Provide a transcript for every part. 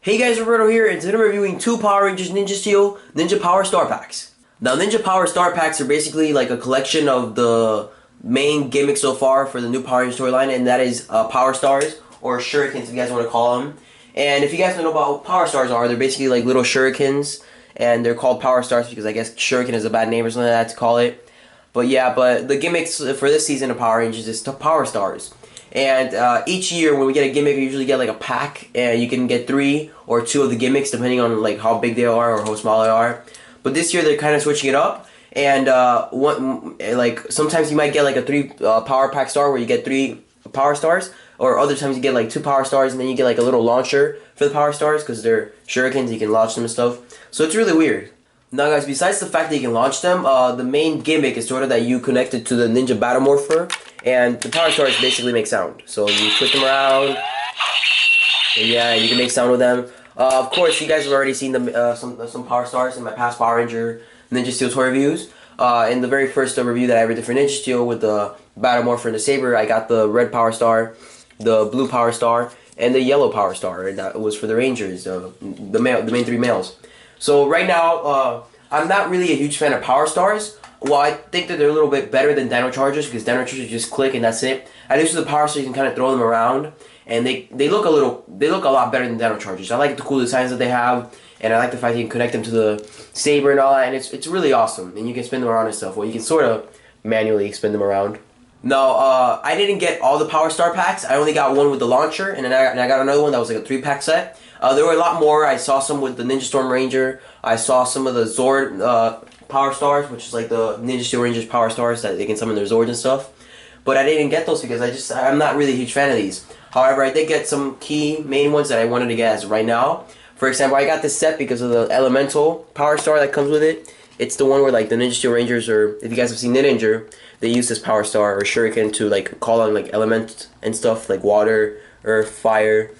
Hey guys, Roberto here, and today I'm reviewing two Power Rangers Ninja Steel Ninja Power Star Packs. Now, Ninja Power Star Packs are basically like a collection of the main gimmicks so far for the new Power Rangers storyline, and that is Power Stars, or Shurikens if you guys want to call them. And if you guys don't know about what Power Stars are, they're basically like little Shurikens, and they're called Power Stars because I guess Shuriken is a bad name or something like that to call it. But yeah, but the gimmicks for this season of Power Rangers is Power Stars. And each year when we get a gimmick, we usually get like a pack, and you can get 3 or 2 of the gimmicks depending on like how big they are or how small they are. But this year they're kind of switching it up, and like sometimes you might get like a 3 power pack star where you get 3 power stars, or other times you get like 2 power stars and then you get like a little launcher for the power stars because they're shurikens, you can launch them and stuff. So it's really weird. Now guys, besides the fact that you can launch them, the main gimmick is sort of that you connect it to the Ninja Battle Morpher, and the power stars basically make sound. So you twist them around, and yeah, you can make sound with them. Of course, you guys have already seen some power stars in my past Power Ranger Ninja Steel toy reviews. In the very first review that I ever did for Ninja Steel with the Battle Morpher and the Saber, I got the red power star, the blue power star, and the yellow power star, and that was for the Rangers, the main 3 males. So right now, I'm not really a huge fan of Power Stars. Well, I think that they're a little bit better than Dino Chargers because Dino Chargers just click and that's it. At least with the Power Stars, you can kind of throw them around, and they look a lot better than Dino Chargers. I like the cool designs that they have, and I like the fact that you can connect them to the Saber and all that, and it's really awesome. And you can spin them around and stuff. Well, you can sort of manually spin them around. No, I didn't get all the Power Star packs. I only got one with the launcher, and then I got another one that was like a 3-pack set. There were a lot more. I saw some with the Ninja Storm Ranger. I saw some of the Zord Power Stars, which is like the Ninja Steel Rangers Power Stars that they can summon their Zords and stuff. But I didn't get those because I'm not really a huge fan of these. However, I did get some key main ones that I wanted to get as right now. For example, I got this set because of the Elemental Power Star that comes with it. It's the one where like the Ninja Steel Rangers, or if you guys have seen Ninja, they use this Power Star or Shuriken to like call on like elements and stuff like water, earth, fire.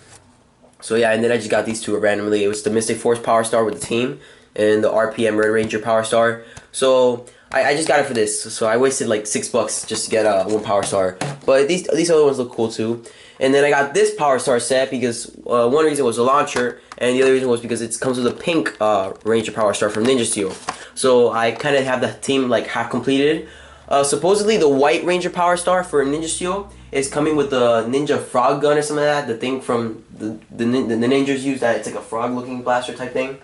So yeah, and then I just got these two randomly. It was the Mystic Force Power Star with the team, and the RPM Red Ranger Power Star. So I just got it for this. So I wasted like $6 just to get one Power Star. But these other ones look cool too. And then I got this Power Star set because one reason was the launcher, and the other reason was because it comes with a pink Ranger Power Star from Ninja Steel. So I kind of have the team like half completed. Supposedly the white Ranger Power Star for Ninja Steel is coming with the Ninja Frog Gun or something like that. The thing from the ninjas use, that it's like a frog looking blaster type thing.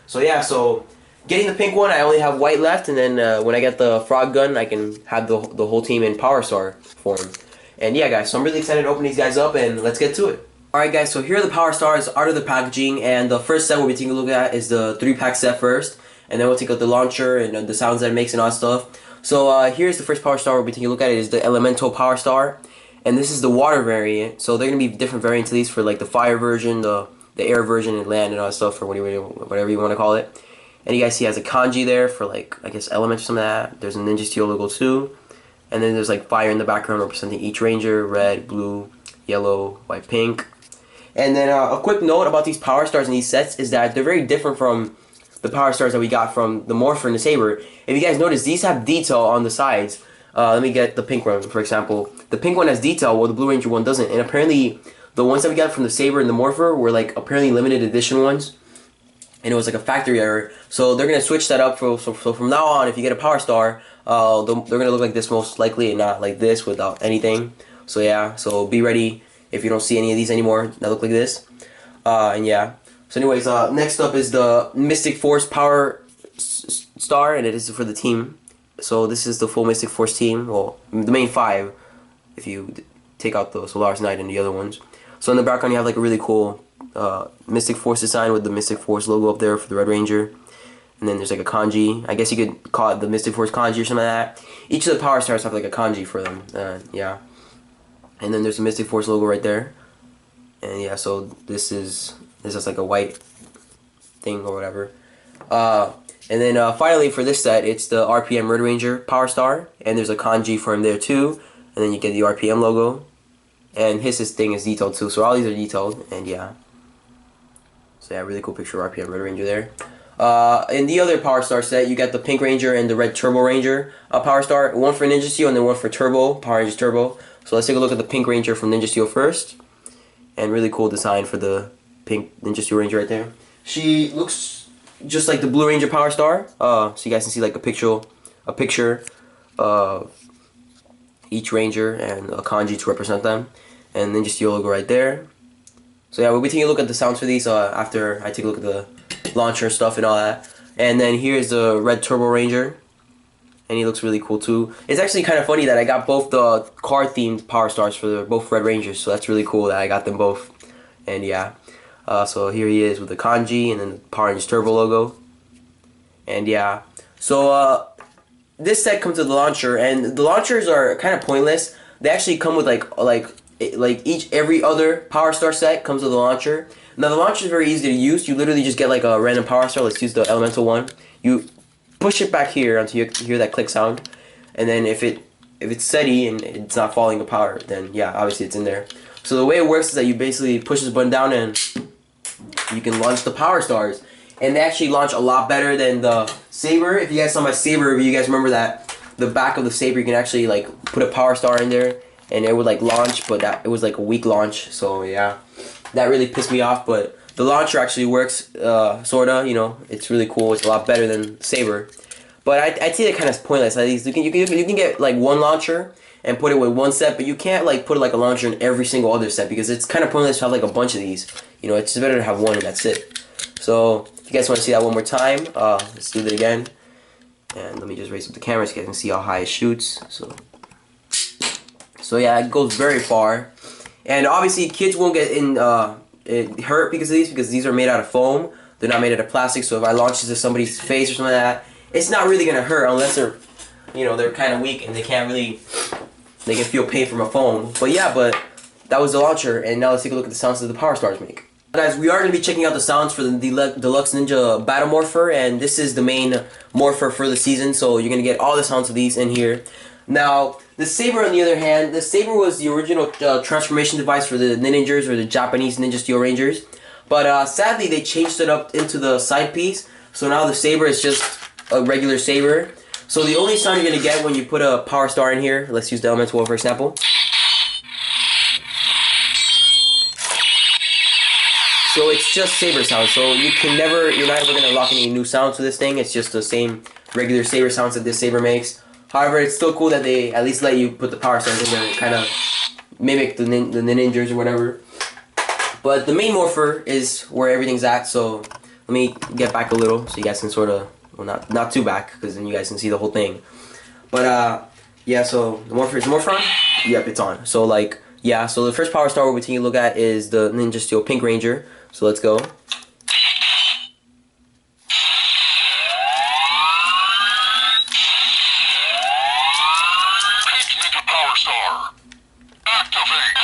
So yeah, so getting the pink one, I only have white left, and then when I get the frog gun, I can have the whole team in Power Star form. And yeah guys, so I'm really excited to open these guys up, and let's get to it. Alright guys, so here are the Power Stars out of the packaging, and the first set we'll be taking a look at is the 3-pack set first, and then we'll take out the launcher and the sounds that it makes and all that stuff. So here's the first Power Star we'll be taking a look at. It is the Elemental Power Star, and this is the water variant. So they're going to be different variants of these for like the fire version, the air version, and land and all that stuff, for whatever you want to call it. And you guys see it has a kanji there for like, I guess, elements or something like that. There's a Ninja Steel logo too. And then there's like fire in the background representing each ranger: red, blue, yellow, white, pink. And then a quick note about these Power Stars in these sets is that they're very different from the Power Stars that we got from the Morpher and the Saber. If you guys notice, these have detail on the sides. Let me get the pink one, for example. The pink one has detail, while the Blue Ranger one doesn't. And apparently, the ones that we got from the Saber and the Morpher were like apparently limited edition ones. And it was like a factory error. So they're going to switch that up. So from now on, if you get a Power Star, they're going to look like this most likely, and not like this without anything. So yeah, so be ready if you don't see any of these anymore that look like this. And yeah. So anyways, next up is the Mystic Force Power Star, and it is for the team. So this is the full Mystic Force team. Well, the main 5, if you take out the Solaris Knight and the other ones. So in the background you have like a really cool Mystic Force design with the Mystic Force logo up there for the Red Ranger. And then there's like a kanji. I guess you could call it the Mystic Force kanji or something like that. Each of the Power Stars have like a kanji for them. Yeah. And then there's the Mystic Force logo right there. And yeah, so this is like a white thing or whatever. And then finally for this set, it's the RPM Red Ranger Power Star, and there's a kanji for him there too. And then you get the RPM logo, and his thing is detailed too. So all these are detailed, and yeah. So yeah, really cool picture of RPM Red Ranger there. In the other Power Star set, you got the Pink Ranger and the Red Turbo Ranger Power Star. One for Ninja Steel and then one for Turbo, Power Rangers Turbo. So let's take a look at the Pink Ranger from Ninja Steel first. And really cool design for the pink Ninja Steel Ranger right there. She looks just like the Blue Ranger Power Star. So you guys can see like a picture of each Ranger and a kanji to represent them, and Ninja Steel logo right there. So yeah, we'll be taking a look at the sounds for these after I take a look at the launcher stuff and all that. And then here's the Red Turbo Ranger, and he looks really cool too. It's actually kind of funny that I got both the car themed Power Stars for both Red Rangers, so that's really cool that I got them both. And yeah, so here he is with the kanji and then the Power Rangers Turbo logo. And yeah, so this set comes with the launcher, and the launchers are kind of pointless. They actually come with every other Power Star set comes with a launcher. Now the launcher is very easy to use. You literally just get like a random Power Star. Let's use the elemental one. You push it back here until you hear that click sound, and then if it's steady and it's not falling apart, then yeah, obviously it's in there. So the way it works is that you basically push this button down and you can launch the Power Stars. And they actually launch a lot better than the Saber. If you guys saw my Saber review, you guys remember that the back of the Saber, you can actually like put a Power Star in there and it would like launch, but it was like a weak launch. So yeah, that really pissed me off. But the launcher actually works, sorta. You know, it's really cool. It's a lot better than Saber. But I'd say they're kind of pointless. At least you can get like one launcher and put it with one set, but you can't like put like a launcher in every single other set because it's kind of pointless to have like a bunch of these. You know, it's better to have one and that's it. So if you guys want to see that one more time, let's do it again. And let me just raise up the camera so you guys can see how high it shoots. So yeah, it goes very far. And obviously kids won't get hurt because of these, because these are made out of foam. They're not made out of plastic. So if I launch this at somebody's face or something like that, it's not really gonna hurt unless they're, you know, they're kind of weak and they can feel pain from a foam. But yeah, that was the launcher, and now let's take a look at the sounds that the Power Stars make. Guys, we are going to be checking out the sounds for the Deluxe Ninja Battle Morpher, and this is the main morpher for the season, so you're going to get all the sounds of these in here. Now, the Saber on the other hand, the Saber was the original transformation device for the Ninjas, or the Japanese Ninja Steel Rangers, but sadly they changed it up into the side piece, so now the Saber is just a regular Saber. So the only sound you're going to get when you put a Power Star in here, let's use the Elemental one for example. So it's just Saber sound, so you're not ever going to lock any new sounds to this thing. It's just the same regular Saber sounds that this Saber makes. However, it's still cool that they at least let you put the Power Stars in there and kind of mimic the Ninjas or whatever. But the main morpher is where everything's at, so let me get back a little so you guys can sort of, well, not too back, because then you guys can see the whole thing. But yeah, so the morpher, is the morpher on? Yep, it's on. So like, yeah, so the first Power Star we're taking a look at is the Ninja Steel Pink Ranger. So let's go. Pink Ninja Power Star. Activate.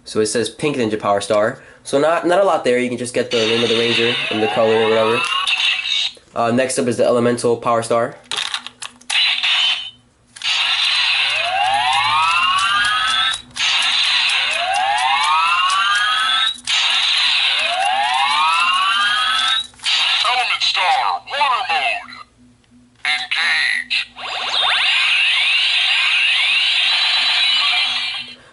So it says Pink Ninja Power Star. So not a lot there. You can just get the name of the Ranger and the color or whatever. Next up is the Elemental Power Star. Element Star. Water mode. Engage.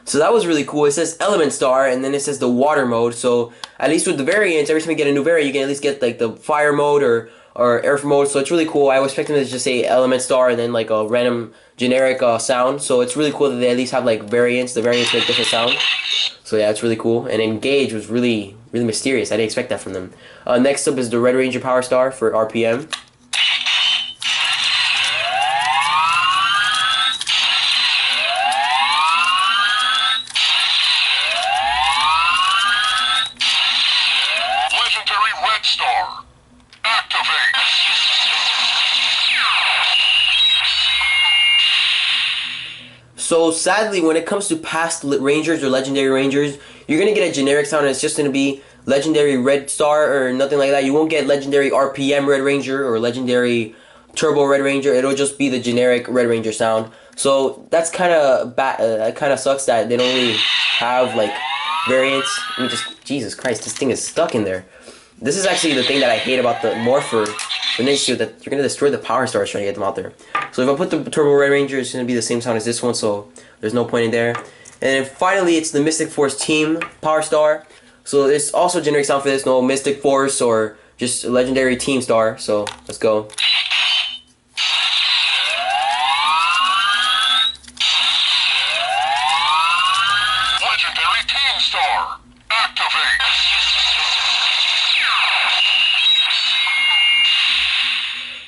So that was really cool. It says Element Star, and then it says the water mode. So at least with the variants, every time you get a new variant, you can at least get like the fire mode or earth mode. So it's really cool. I was expecting them to just say Element Star and then like a random generic sound. So it's really cool that they at least have like variants. The variants make different sound. So yeah, it's really cool. And Engage was really mysterious. I didn't expect that from them. Next up is the Red Ranger Power Star for RPM. Legendary Red Star. Activate. So sadly, when it comes to past Rangers or Legendary Rangers, you're going to get a generic sound, and it's just going to be Legendary Red Star or nothing like that. You won't get Legendary RPM Red Ranger or Legendary Turbo Red Ranger. It'll just be the generic Red Ranger sound. So that's kind of bad. That kind of sucks that they don't really have like variants. Let me just, Jesus Christ, this thing is stuck in there. This is actually the thing that I hate about the morpher. the Ninja Steel, that you're gonna destroy the Power Stars trying to get them out there. So if I put the Turbo Red Ranger, it's gonna be the same sound as this one, so there's no point in there. And then finally, it's the Mystic Force Team Power Star. So there's also generic sound for this, no Mystic Force or just Legendary Team Star. So let's go. Legendary Team Star. Activate.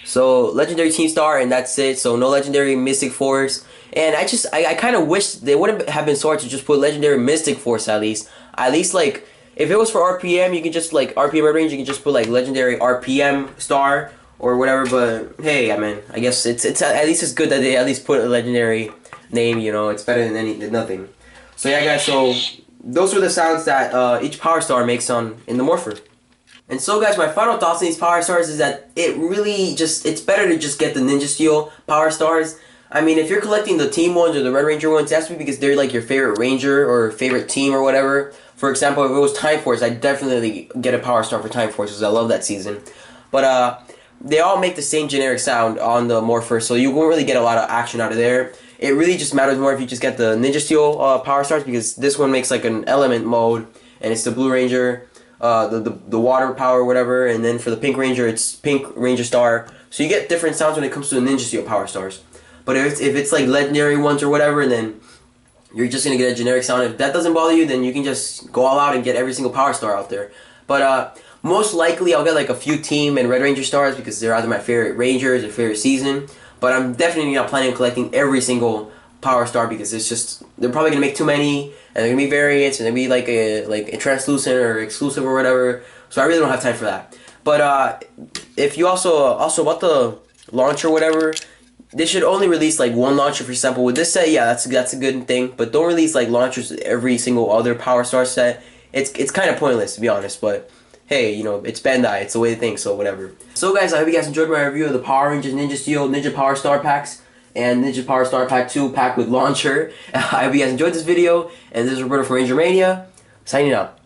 So Legendary Team Star, and that's it. So no Legendary Mystic Force. And I kind of wish they wouldn't have been so hard to just put Legendary Mystic Force at least. At least like if it was for RPM, you can just like RPM Red Range, you can just put like Legendary RPM Star or whatever. But hey, I mean, I guess it's at least it's good that they at least put a legendary name. You know, it's better than nothing. So yeah, guys. So those were the sounds that each Power Star makes in the Morpher. And so guys, my final thoughts on these Power Stars is that it's better to just get the Ninja Steel Power Stars. I mean, if you're collecting the team ones or the Red Ranger ones, that's because they're like your favorite Ranger or favorite team or whatever. For example, if it was Time Force, I'd definitely get a Power Star for Time Force because I love that season. But they all make the same generic sound on the Morpher, so you won't really get a lot of action out of there. It really just matters more if you just get the Ninja Steel Power Stars, because this one makes like an element mode, and it's the Blue Ranger, the water power or whatever, and then for the Pink Ranger, it's Pink Ranger Star. So you get different sounds when it comes to the Ninja Steel Power Stars. But if it's like legendary ones or whatever, then you're just gonna get a generic sound. If that doesn't bother you, then you can just go all out and get every single Power Star out there. But most likely I'll get like a few Team and Red Ranger Stars because they're either my favorite Rangers or favorite season. But I'm definitely not planning on collecting every single Power Star because it's just they're probably gonna make too many, and they're gonna be variants, and they're gonna be like a translucent or exclusive or whatever. So I really don't have time for that. But if you also about the launcher or whatever, they should only release like one launcher, for example. With this set, yeah, that's a good thing. But don't release like launchers with every single other Power Star set. It's kind of pointless, to be honest. But hey, you know, it's Bandai, it's the way they think, so whatever. So guys, I hope you guys enjoyed my review of the Power Rangers Ninja Steel Ninja Power Star packs and Ninja Power Star Pack 2 pack with launcher. I hope you guys enjoyed this video, and this is Roberto from Ranger Mania, signing out.